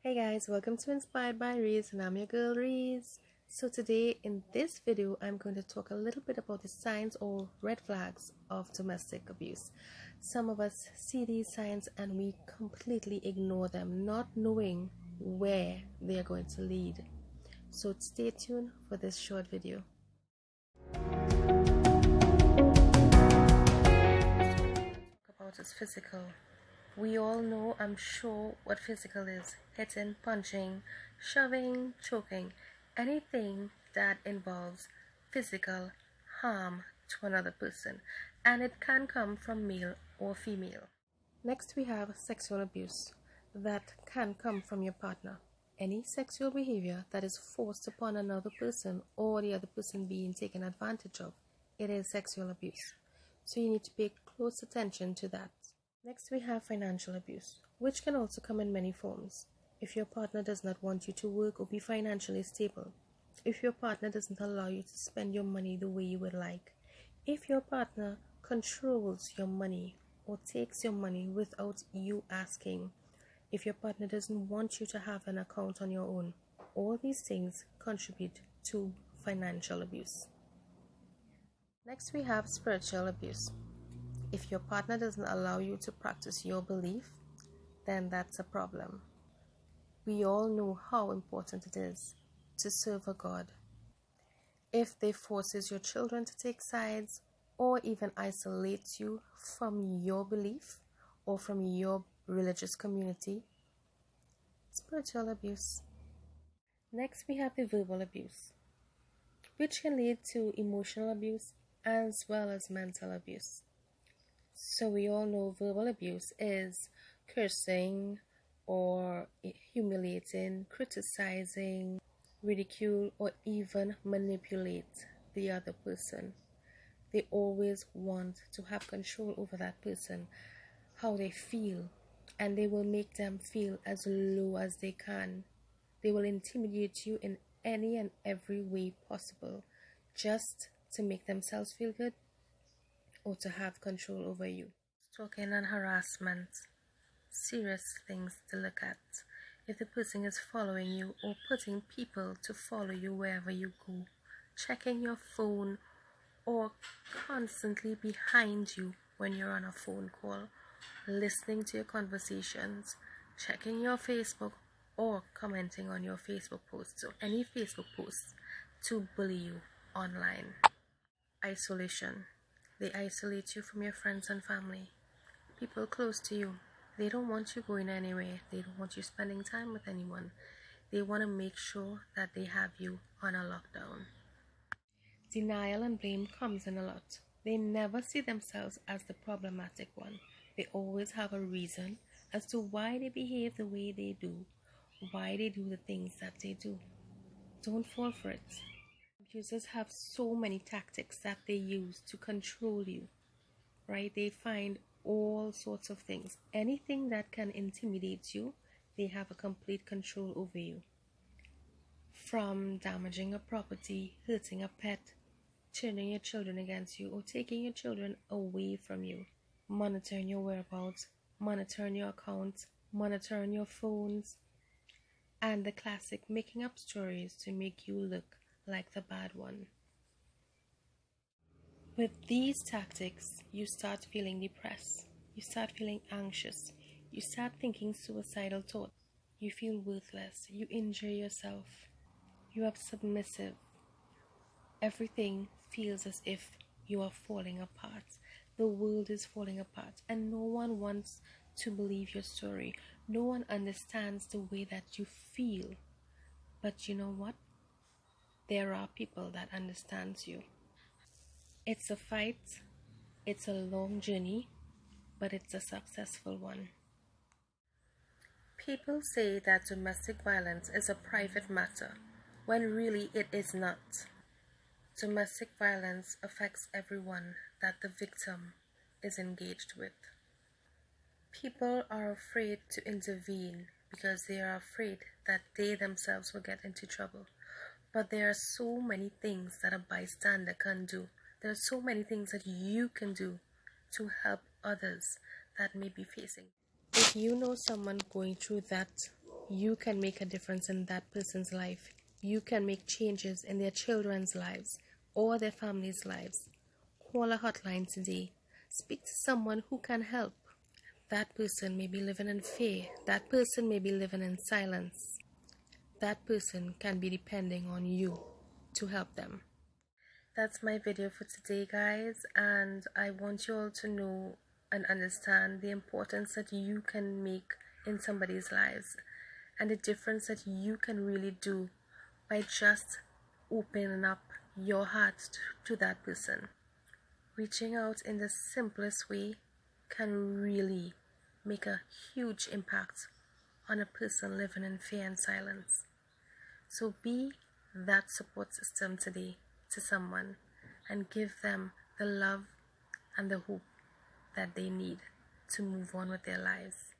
Hey guys, welcome to Inspired by Reese, and I'm your girl Reese. So today in this video, I'm going to talk a little bit about the signs or red flags of domestic abuse. Some of us see these signs and we completely ignore them, not knowing where they are going to lead. So stay tuned for this short video. Talk about is physical. We all know, I'm sure, what physical is. Hitting, punching, shoving, choking. Anything that involves physical harm to another person. And it can come from male or female. Next we have sexual abuse. That can come from your partner. Any sexual behavior that is forced upon another person or the other person being taken advantage of, it is sexual abuse. So you need to pay close attention to that. Next we have financial abuse, which can also come in many forms. If your partner does not want you to work or be financially stable, if your partner doesn't allow you to spend your money the way you would like, if your partner controls your money or takes your money without you asking, if your partner doesn't want you to have an account on your own, all these things contribute to financial abuse. Next we have spiritual abuse. If your partner doesn't allow you to practice your belief, then that's a problem. We all know how important it is to serve a God. If they forces your children to take sides or even isolate you from your belief or from your religious community, spiritual abuse. Next we have the verbal abuse, which can lead to emotional abuse as well as mental abuse. So we all know verbal abuse is cursing or humiliating, criticizing, ridicule, or even manipulate the other person. They always want to have control over that person, how they feel, and they will make them feel as low as they can. They will intimidate you in any and every way possible just to make themselves feel good or to have control over you. Stalking and harassment, serious things to look at. If the person is following you or putting people to follow you wherever you go, checking your phone or constantly behind you when you're on a phone call, listening to your conversations, checking your Facebook or commenting on your Facebook posts or any Facebook posts to bully you online. Isolation. They isolate you from your friends and family, people close to you. They don't want you going anywhere. They don't want you spending time with anyone. They want to make sure that they have you on a lockdown. Denial and blame comes in a lot. They never see themselves as the problematic one. They always have a reason as to why they behave the way they do, why they do the things that they do. Don't fall for it. Abusers have so many tactics that they use to control you, right? They find all sorts of things. Anything that can intimidate you, they have a complete control over you. From damaging a property, hurting a pet, turning your children against you, or taking your children away from you, monitoring your whereabouts, monitoring your accounts, monitoring your phones, and the classic making up stories to make you look like the bad one. With these tactics, you start feeling depressed, you start feeling anxious, you start thinking suicidal thoughts, you feel worthless, you injure yourself, you are submissive. Everything feels as if you are falling apart. The world is falling apart, and no one wants to believe your story. No one understands the way that you feel. But you know what? There are people that understands you. It's a fight. It's a long journey, but it's a successful one. People say that domestic violence is a private matter, when really it is not. Domestic violence affects everyone that the victim is engaged with. People are afraid to intervene because they are afraid that they themselves will get into trouble. But there are so many things that a bystander can do. There are so many things that you can do to help others that may be facing. If you know someone going through that, you can make a difference in that person's life. You can make changes in their children's lives or their family's lives. Call a hotline today. Speak to someone who can help. That person may be living in fear. That person may be living in silence. That person can be depending on you to help them. That's my video for today, guys, and I want you all to know and understand the importance that you can make in somebody's lives and the difference that you can really do by just opening up your heart to that person. Reaching out in the simplest way can really make a huge impact on a person living in fear and silence. So be that support system today to someone and give them the love and the hope that they need to move on with their lives.